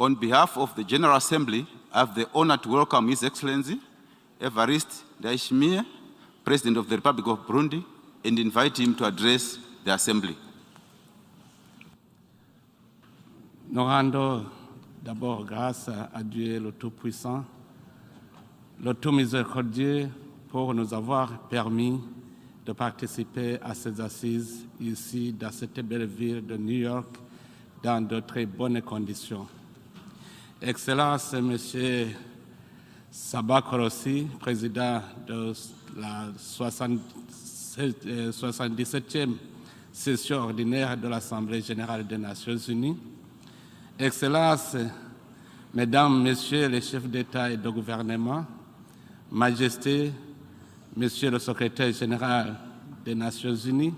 On behalf of the General Assembly, I have the honor to welcome His Excellency Evariste Ndayishimiye, President of the Republic of Burundi, and invite him to address the Assembly. Nous rendons d'abord grâce à Dieu le Tout-Puissant, le Tout-Miséricordieux, pour nous avoir permis de participer à ces assises ici, dans cette belle ville de New York, dans de très bonnes conditions. Excellence, Monsieur Saba Korossi, président de la 77e session ordinaire de l'Assemblée générale des Nations unies. Excellences, Mesdames, Messieurs les chefs d'État et de gouvernement, Majesté, Monsieur le secrétaire général des Nations unies,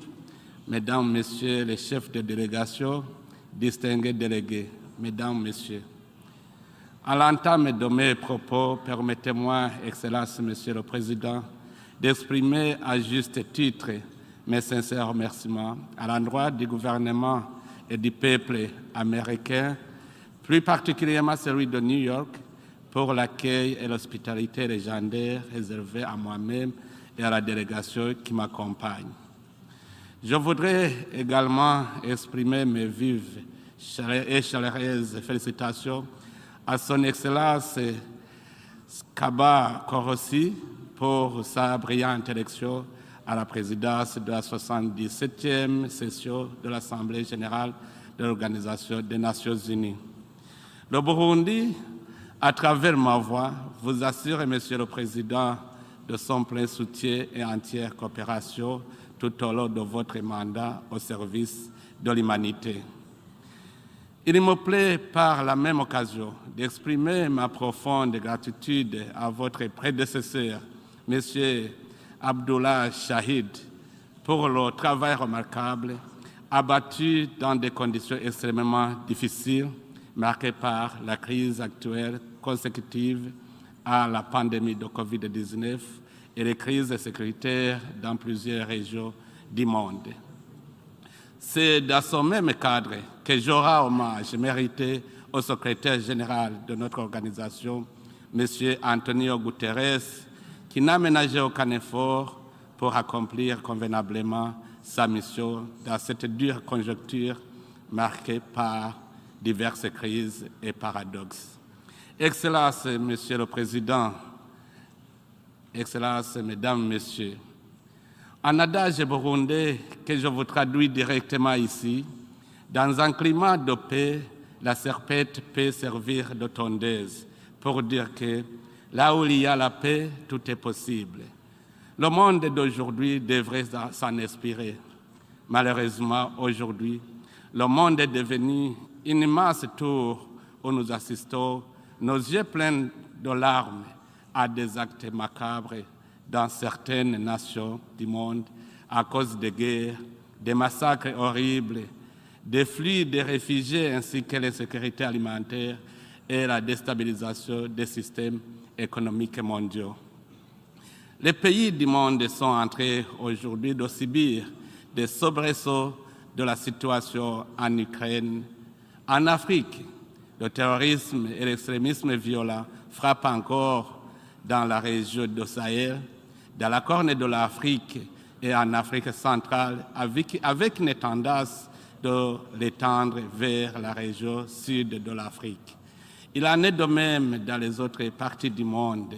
Mesdames, Messieurs les chefs de délégation, distingués délégués, Mesdames, Messieurs. À l'entame de mes propos, permettez-moi, Excellence, Monsieur le Président, d'exprimer à juste titre mes sincères remerciements à l'endroit du gouvernement et du peuple américain, plus particulièrement celui de New York, pour l'accueil et l'hospitalité légendaire réservée à moi-même et à la délégation qui m'accompagne. Je voudrais également exprimer mes vives et chaleureuses félicitations à son Excellence Saba Korossi pour sa brillante élection à la présidence de la 77e session de l'Assemblée générale de l'Organisation des Nations unies. Le Burundi, à travers ma voix, vous assure, Monsieur le Président, de son plein soutien et entière coopération tout au long de votre mandat au service de l'humanité. Il me plaît par la même occasion d'exprimer ma profonde gratitude à votre prédécesseur, M. Abdullah Shahid, pour le travail remarquable abattu dans des conditions extrêmement difficiles, marquées par la crise actuelle consécutive à la pandémie de COVID-19 et les crises sécuritaires dans plusieurs régions du monde. C'est dans ce même cadre que je rends hommage mérité au secrétaire général de notre organisation, M. Antonio Guterres, qui n'a ménagé aucun effort pour accomplir convenablement sa mission dans cette dure conjoncture marquée par diverses crises et paradoxes. Excellences, Monsieur le Président, Excellences, Mesdames, Messieurs, en adage burundais que je vous traduis directement ici, dans un climat de paix, la serpette peut servir de tondeuse pour dire que là où il y a la paix, tout est possible. Le monde d'aujourd'hui devrait s'en inspirer. Malheureusement, aujourd'hui, le monde est devenu une immense tour où nous assistons, nos yeux pleins de larmes, à des actes macabres dans certaines nations du monde à cause des guerres, des massacres horribles, des flux de réfugiés ainsi que l'insécurité alimentaire et la déstabilisation des systèmes économiques mondiaux. Les pays du monde sont en train aujourd'hui de subir des soubresauts de la situation en Ukraine. En Afrique, le terrorisme et l'extrémisme violent frappent encore dans la région du Sahel, dans la Corne de l'Afrique et en Afrique centrale, avec une tendance de l'étendre vers la région sud de l'Afrique. Il en est de même dans les autres parties du monde,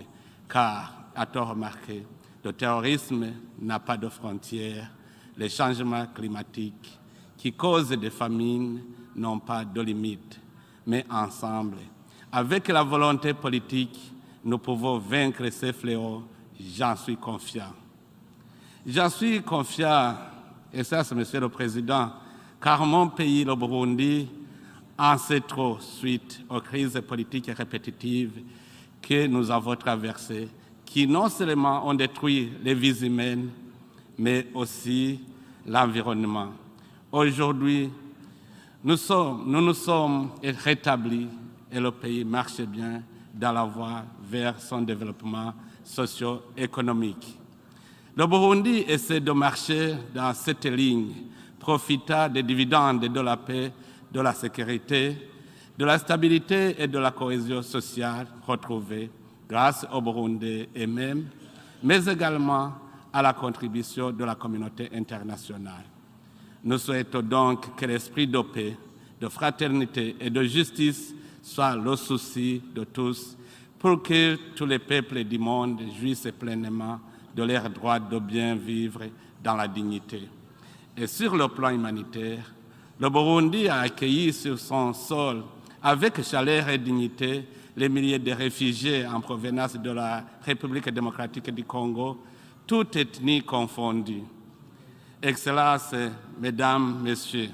car, à-t-on remarqué, le terrorisme n'a pas de frontières, les changements climatiques qui causent des famines n'ont pas de limites, mais ensemble, avec la volonté politique, nous pouvons vaincre ces fléaux, j'en suis confiant. J'en suis confiant, et ça c'est Monsieur le Président, car mon pays, le Burundi, en sait trop suite aux crises politiques répétitives que nous avons traversées, qui non seulement ont détruit les vies humaines, mais aussi l'environnement. Aujourd'hui, nous nous sommes rétablis et le pays marche bien dans la voie vers son développement socio-économique. Le Burundi essaie de marcher dans cette ligne, profitant des dividendes de la paix, de la sécurité, de la stabilité et de la cohésion sociale retrouvée grâce au Burundi et même, mais également à la contribution de la communauté internationale. Nous souhaitons donc que l'esprit de paix, de fraternité et de justice soit le souci de tous pour que tous les peuples du monde jouissent pleinement de leur droit de bien vivre dans la dignité. Et sur le plan humanitaire, le Burundi a accueilli sur son sol avec chaleur et dignité les milliers de réfugiés en provenance de la République démocratique du Congo, toutes ethnies confondues. Excellences, Mesdames, Messieurs,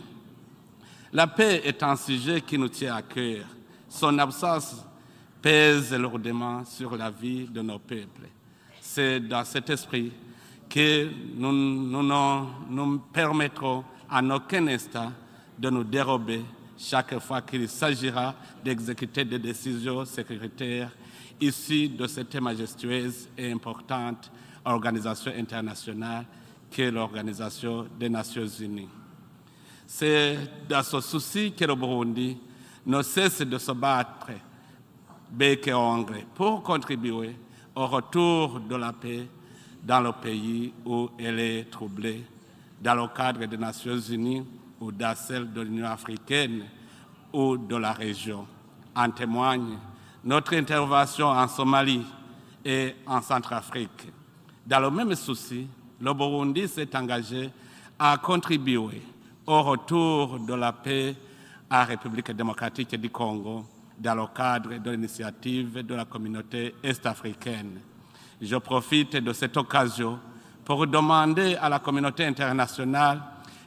la paix est un sujet qui nous tient à cœur. Son absence pèse lourdement sur la vie de nos peuples. C'est dans cet esprit que nous ne permettrons en aucun instant de nous dérober chaque fois qu'il s'agira d'exécuter des décisions sécuritaires issues de cette majestueuse et importante organisation internationale qu'est l'Organisation des Nations Unies. C'est dans ce souci que le Burundi ne cesse de se battre bec et ongle pour contribuer au retour de la paix dans le pays où elle est troublée, dans le cadre des Nations Unies ou dans celle de l'Union africaine ou de la région. En témoigne notre intervention en Somalie et en Centrafrique. Dans le même souci, le Burundi s'est engagé à contribuer au retour de la paix à la République démocratique du Congo dans le cadre de l'initiative de la communauté est-africaine. Je profite de cette occasion pour demander à la communauté internationale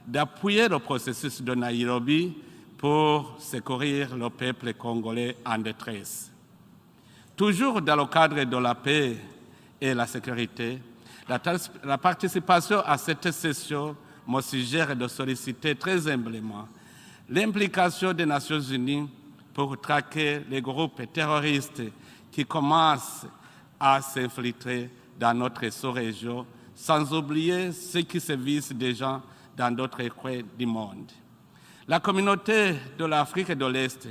d'appuyer le processus de Nairobi pour secourir le peuple congolais en détresse. Toujours dans le cadre de la paix et la sécurité, la participation à cette session me suggère de solliciter très humblement l'implication des Nations Unies pour traquer les groupes terroristes qui commencent à s'infiltrer dans notre sous-région, sans oublier ceux qui sévissent déjà dans d'autres coins du monde. La communauté de l'Afrique de l'Est,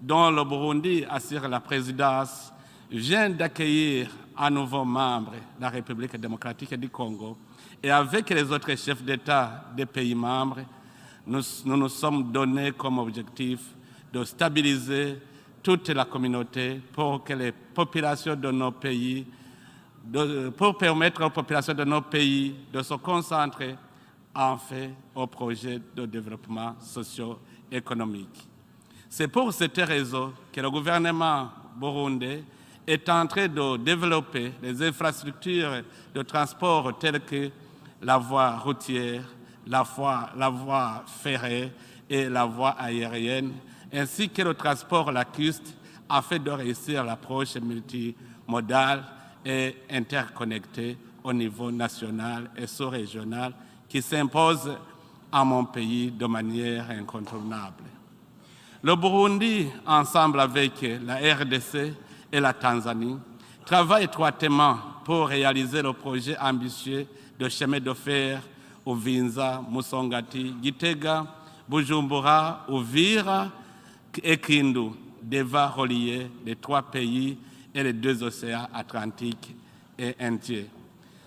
dont le Burundi assure la présidence, vient d'accueillir un nouveau membre, la République démocratique du Congo, et avec les autres chefs d'État des pays membres, nous nous sommes donnés comme objectif de stabiliser toute la communauté pour que les populations de nos pays, pour permettre aux populations de nos pays de se concentrer en fait au projet de développement socio-économique. C'est pour cette raison que le gouvernement burundais est en train de développer les infrastructures de transport telles que la voie routière, la voie ferrée et la voie aérienne, ainsi que le transport lacustre, afin de réussir l'approche multimodale et interconnectée au niveau national et sous-régional qui s'impose à mon pays de manière incontournable. Le Burundi, ensemble avec la RDC et la Tanzanie, travaille étroitement pour réaliser le projet ambitieux de chemin de fer Uvinza, Musongati, Gitega, Bujumbura, Uvira et Kindu, devant relier les trois pays et les deux océans Atlantique et Indien.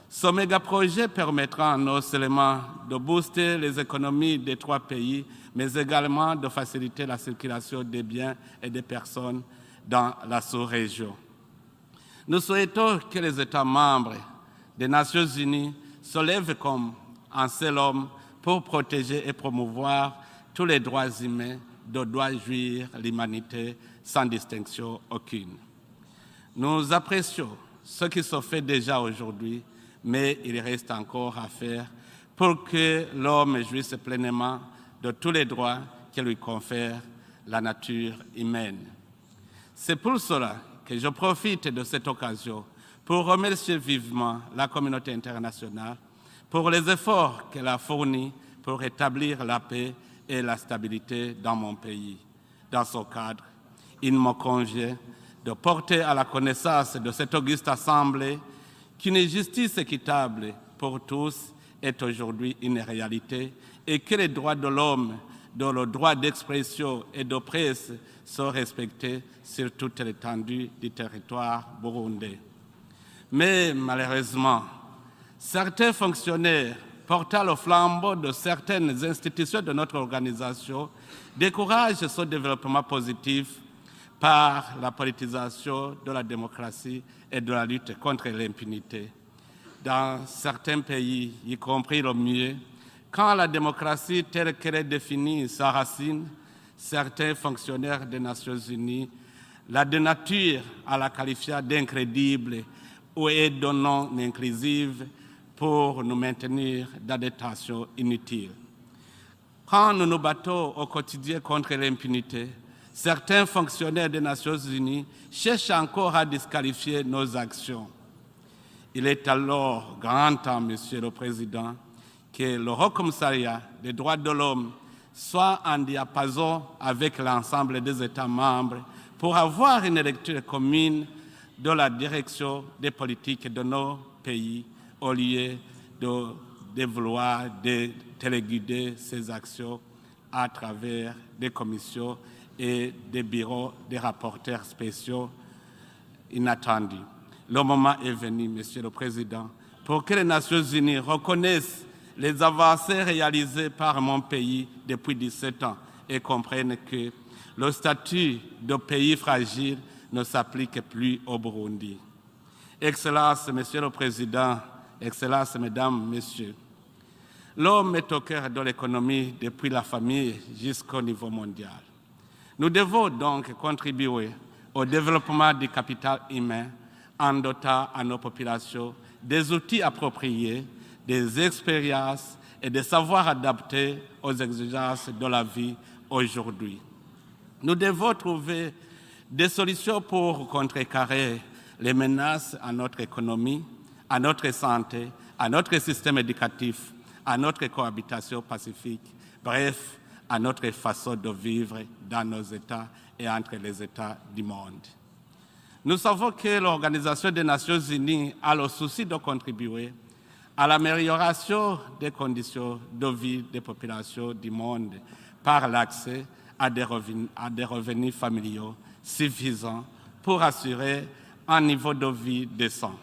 Ce méga-projet permettra non seulement de booster les économies des trois pays, mais également de faciliter la circulation des biens et des personnes dans la sous-région. Nous souhaitons que les États membres des Nations Unies se lèvent comme un seul homme pour protéger et promouvoir tous les droits humains dont doit jouir l'humanité sans distinction aucune. Nous apprécions ce qui se fait déjà aujourd'hui, mais il reste encore à faire pour que l'homme jouisse pleinement de tous les droits que lui confère la nature humaine. C'est pour cela que je profite de cette occasion pour remercier vivement la communauté internationale pour les efforts qu'elle a fournis pour rétablir la paix et la stabilité dans mon pays. Dans ce cadre, il me convient de porter à la connaissance de cette auguste assemblée qu'une justice équitable pour tous est aujourd'hui une réalité et que les droits de l'homme dont le droit d'expression et de presse sont respectés sur toute l'étendue du territoire burundais. Mais malheureusement, certains fonctionnaires portant le flambeau de certaines institutions de notre organisation découragent ce développement positif par la politisation de la démocratie et de la lutte contre l'impunité. Dans certains pays, y compris le mien, quand la démocratie telle qu'elle est définie s'enracine, certains fonctionnaires des Nations Unies la dénaturent en la qualifiant d'incrédible ou de non inclusive pour nous maintenir dans des tensions inutiles. Quand nous nous battons au quotidien contre l'impunité, certains fonctionnaires des Nations Unies cherchent encore à disqualifier nos actions. Il est alors grand temps, Monsieur le Président, que le Haut Commissariat des droits de l'homme soit en diapason avec l'ensemble des États membres pour avoir une lecture commune de la direction des politiques de nos pays au lieu de vouloir téléguider ces actions à travers des commissions et des bureaux des rapporteurs spéciaux inattendus. Le moment est venu, Monsieur le Président, pour que les Nations Unies reconnaissent les avancées réalisées par mon pays depuis 17 ans et comprennent que le statut de pays fragile ne s'applique plus au Burundi. Excellences, Monsieur le Président, Excellences, Mesdames, Messieurs, l'homme est au cœur de l'économie depuis la famille jusqu'au niveau mondial. Nous devons donc contribuer au développement du capital humain en dotant à nos populations des outils appropriés, des expériences et des savoirs adaptés aux exigences de la vie aujourd'hui. Nous devons trouver des solutions pour contrecarrer les menaces à notre économie, à notre santé, à notre système éducatif, à notre cohabitation pacifique, bref, à notre façon de vivre dans nos États et entre les États du monde. Nous savons que l'Organisation des Nations Unies a le souci de contribuer à l'amélioration des conditions de vie des populations du monde par l'accès à des revenus familiaux suffisants pour assurer un niveau de vie décent.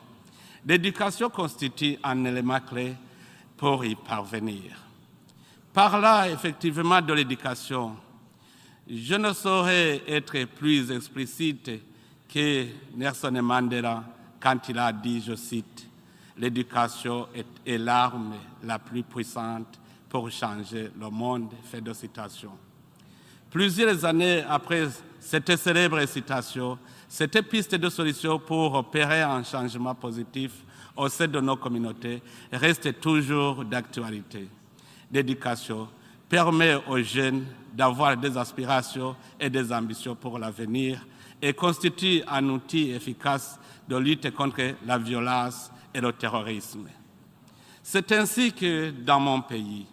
L'éducation constitue un élément clé pour y parvenir. Par là, effectivement, de l'éducation, je ne saurais être plus explicite que Nelson Mandela quand il a dit, je cite, « L'éducation est l'arme la plus puissante pour changer le monde », fin de citation. Plusieurs années après cette célèbre citation, cette piste de solution pour opérer un changement positif au sein de nos communautés reste toujours d'actualité. L'éducation permet aux jeunes d'avoir des aspirations et des ambitions pour l'avenir et constitue un outil efficace de lutte contre la violence et le terrorisme. C'est ainsi que, dans mon pays,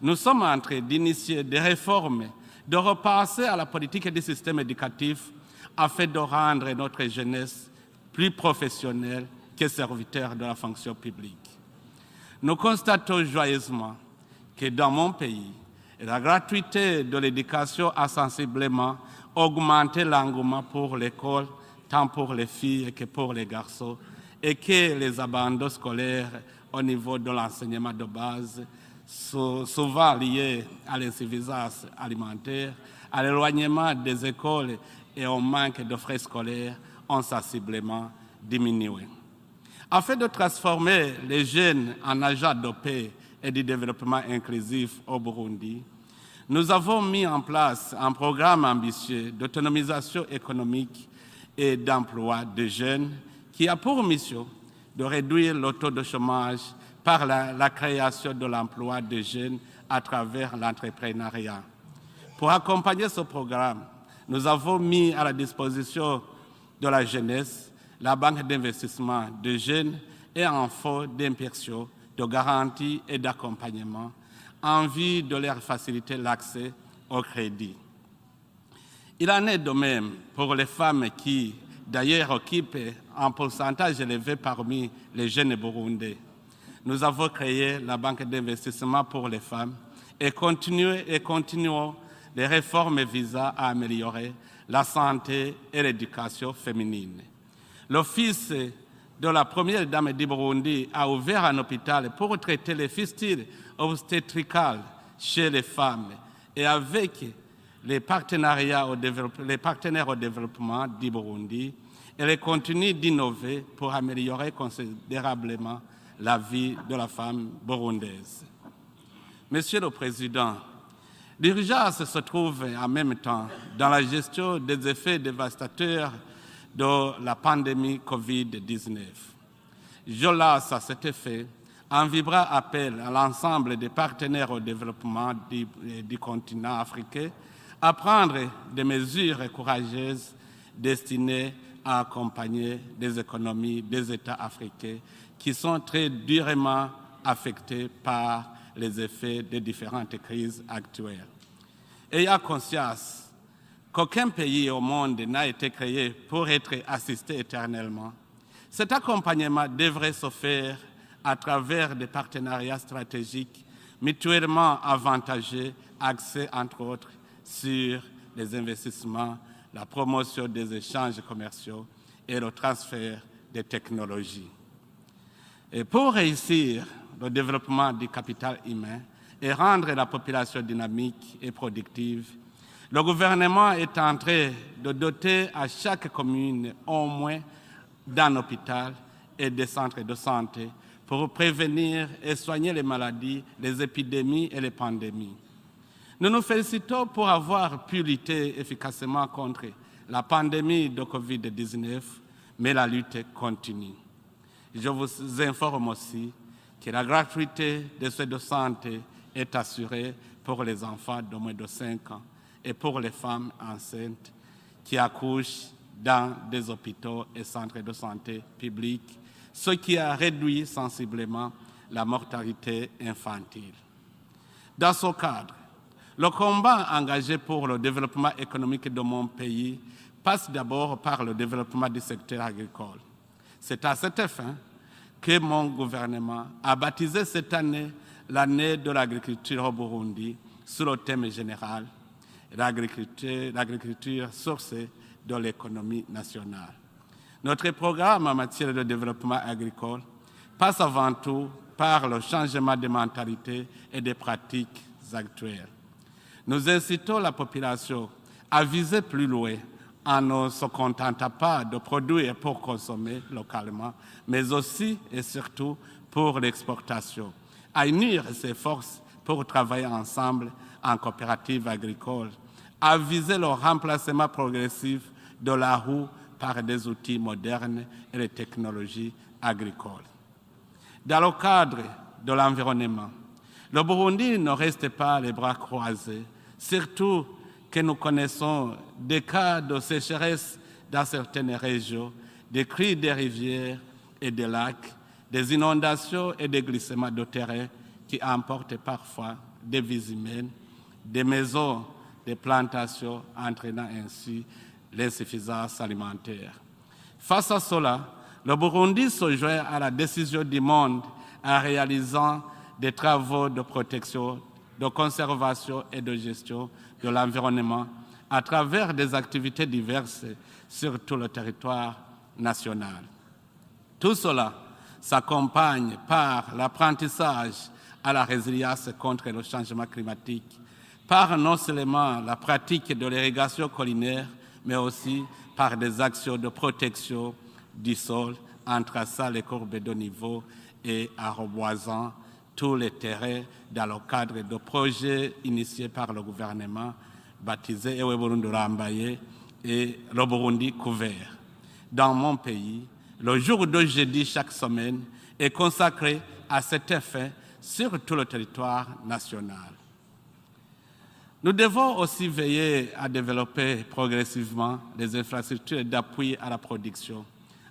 nous sommes en train d'initier des réformes, de repenser à la politique du système éducatif afin de rendre notre jeunesse plus professionnelle que serviteur de la fonction publique. Nous constatons joyeusement que dans mon pays, la gratuité de l'éducation a sensiblement augmenté l'engouement pour l'école, tant pour les filles que pour les garçons, et que les abandons scolaires au niveau de l'enseignement de base, souvent liés à l'insuffisance alimentaire, à l'éloignement des écoles et au manque de frais scolaires, ont sensiblement diminué. Afin de transformer les jeunes en agents de paix et du développement inclusif au Burundi, nous avons mis en place un programme ambitieux d'autonomisation économique et d'emploi des jeunes qui a pour mission de réduire le taux de chômage par la création de l'emploi des jeunes à travers l'entrepreneuriat. Pour accompagner ce programme, nous avons mis à la disposition de la jeunesse la banque d'investissement de jeunes et un fonds d'immersion, de garantie et d'accompagnement en vue de leur faciliter l'accès au crédit. Il en est de même pour les femmes qui, d'ailleurs, occupent un pourcentage élevé parmi les jeunes burundais. Nous avons créé la banque d'investissement pour les femmes et continuons les réformes visant à améliorer la santé et l'éducation féminine. L'Office de la Première Dame du Burundi a ouvert un hôpital pour traiter les fistules obstétricales chez les femmes et avec les partenaires au développement du Burundi, elle continue d'innover pour améliorer considérablement la vie de la femme burundaise. Monsieur le Président, l'urgence se trouve en même temps dans la gestion des effets dévastateurs de la pandémie COVID-19. Je lance à cet effet un vibrant appel à l'ensemble des partenaires au développement du continent africain à prendre des mesures courageuses destinées à accompagner les économies des États africains qui sont très durement affectés par les effets des différentes crises actuelles. Ayant conscience qu'aucun pays au monde n'a été créé pour être assisté éternellement, cet accompagnement devrait se faire à travers des partenariats stratégiques mutuellement avantageux, axés entre autres sur les investissements, la promotion des échanges commerciaux et le transfert des technologies. Et pour réussir le développement du capital humain et rendre la population dynamique et productive, le gouvernement est en train de doter à chaque commune au moins d'un hôpital et des centres de santé pour prévenir et soigner les maladies, les épidémies et les pandémies. Nous nous félicitons pour avoir pu lutter efficacement contre la pandémie de COVID-19, mais la lutte continue. Je vous informe aussi que la gratuité des soins de santé est assurée pour les enfants de moins de 5 ans et pour les femmes enceintes qui accouchent dans des hôpitaux et centres de santé publics, ce qui a réduit sensiblement la mortalité infantile. Dans ce cadre, le combat engagé pour le développement économique de mon pays passe d'abord par le développement du secteur agricole. C'est à cet effet que mon gouvernement a baptisé cette année l'année de l'agriculture au Burundi sous le thème général « L'agriculture source de l'économie nationale ». Notre programme en matière de développement agricole passe avant tout par le changement de mentalité et des pratiques actuelles. Nous incitons la population à viser plus loin en ne se contentant pas de produire pour consommer localement, mais aussi et surtout pour l'exportation, à unir ses forces pour travailler ensemble en coopérative agricole, à viser le remplacement progressif de la roue par des outils modernes et les technologies agricoles. Dans le cadre de l'environnement, le Burundi ne reste pas les bras croisés, surtout que nous connaissons des cas de sécheresse dans certaines régions, des crues des rivières et des lacs, des inondations et des glissements de terrain qui emportent parfois des vies humaines, des maisons, des plantations, entraînant ainsi l'insuffisance alimentaire. Face à cela, le Burundi se joint à la décision du monde en réalisant des travaux de protection, de conservation et de gestion de l'environnement à travers des activités diverses sur tout le territoire national. Tout cela s'accompagne par l'apprentissage à la résilience contre le changement climatique, par non seulement la pratique de l'irrigation collinaire, mais aussi par des actions de protection du sol en traçant les courbes de niveau et en reboisant tous les terrains dans le cadre de projets initiés par le gouvernement baptisé Ewe Burundi Rambaye et le Burundi couvert. Dans mon pays, le jour de jeudi chaque semaine est consacré à cet effet sur tout le territoire national. Nous devons aussi veiller à développer progressivement les infrastructures d'appui à la production,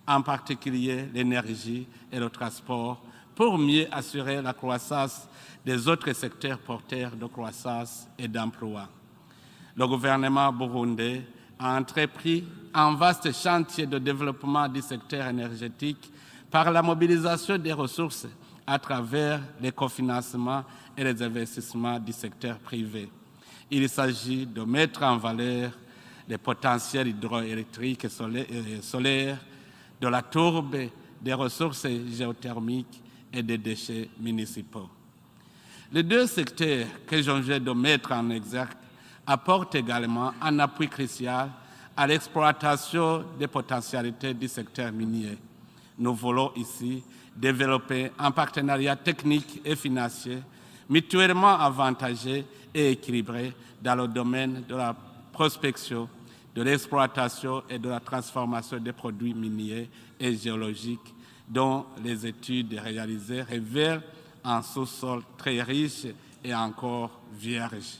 en particulier l'énergie et le transport, pour mieux assurer la croissance des autres secteurs porteurs de croissance et d'emploi. Le gouvernement burundais a entrepris un vaste chantier de développement du secteur énergétique par la mobilisation des ressources à travers les cofinancements et les investissements du secteur privé. Il s'agit de mettre en valeur les potentiels hydroélectriques et solaires, de la tourbe, des ressources géothermiques et des déchets municipaux. Les deux secteurs que je viens de mettre en exergue apportent également un appui crucial à l'exploitation des potentialités du secteur minier. Nous voulons ici développer un partenariat technique et financier mutuellement avantageux et équilibré dans le domaine de la prospection, de l'exploitation et de la transformation des produits miniers et géologiques dont les études réalisées révèlent un sous-sol très riche et encore vierge.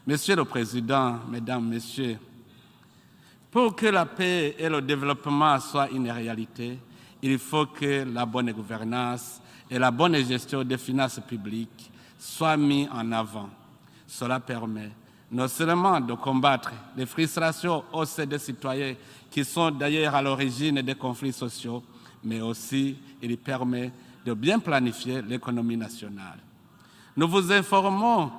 Monsieur le Président, Mesdames, Messieurs, pour que la paix et le développement soient une réalité, il faut que la bonne gouvernance et la bonne gestion des finances publiques soient mises en avant. Cela permet non seulement de combattre les frustrations au sein des citoyens qui sont d'ailleurs à l'origine des conflits sociaux, mais aussi il permet de bien planifier l'économie nationale. Nous vous informons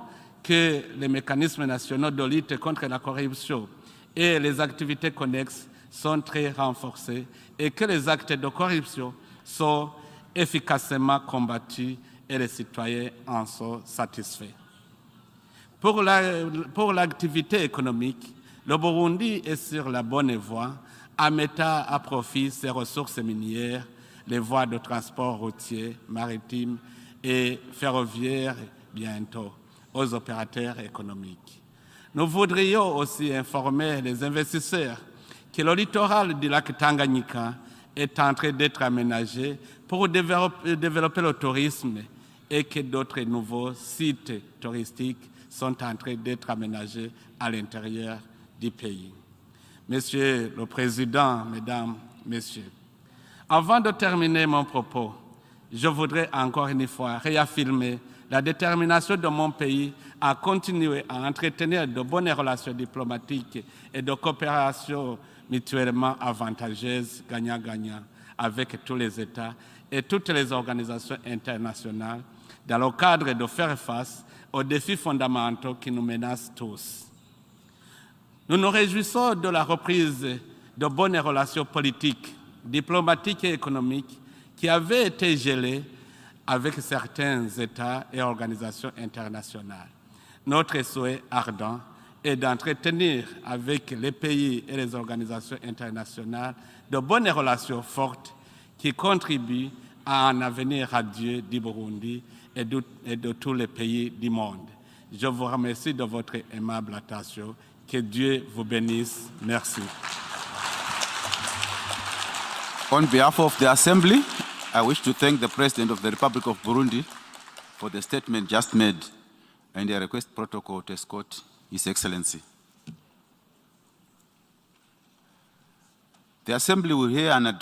que les mécanismes nationaux de lutte contre la corruption et les activités connexes sont très renforcés et que les actes de corruption sont efficacement combattus et les citoyens en sont satisfaits. Pour l'activité économique, le Burundi est sur la bonne voie en mettant à profit ses ressources minières, les voies de transport routier, maritime et ferroviaire bientôt aux opérateurs économiques. Nous voudrions aussi informer les investisseurs que le littoral du lac Tanganyika est en train d'être aménagé pour développer le tourisme et que d'autres nouveaux sites touristiques sont en train d'être aménagés à l'intérieur du pays. Monsieur le Président, Mesdames, Messieurs, avant de terminer mon propos, je voudrais encore une fois réaffirmer la détermination de mon pays à continuer à entretenir de bonnes relations diplomatiques et de coopération mutuellement avantageuses, gagnant-gagnant, avec tous les États et toutes les organisations internationales dans le cadre de faire face aux défis fondamentaux qui nous menacent tous. Nous nous réjouissons de la reprise de bonnes relations politiques, diplomatiques et économiques qui avaient été gelées avec certains États et organisations internationales. Notre souhait ardent est d'entretenir avec les pays et les organisations internationales de bonnes relations fortes qui contribuent à un avenir radieux du Burundi et de tous les pays du monde. Je vous remercie de votre aimable attention. Que Dieu vous bénisse. Merci. On behalf of the Assembly, I wish to thank the President of the Republic of Burundi for the statement just made and I request protocol to escort His Excellency. The Assembly will hear an address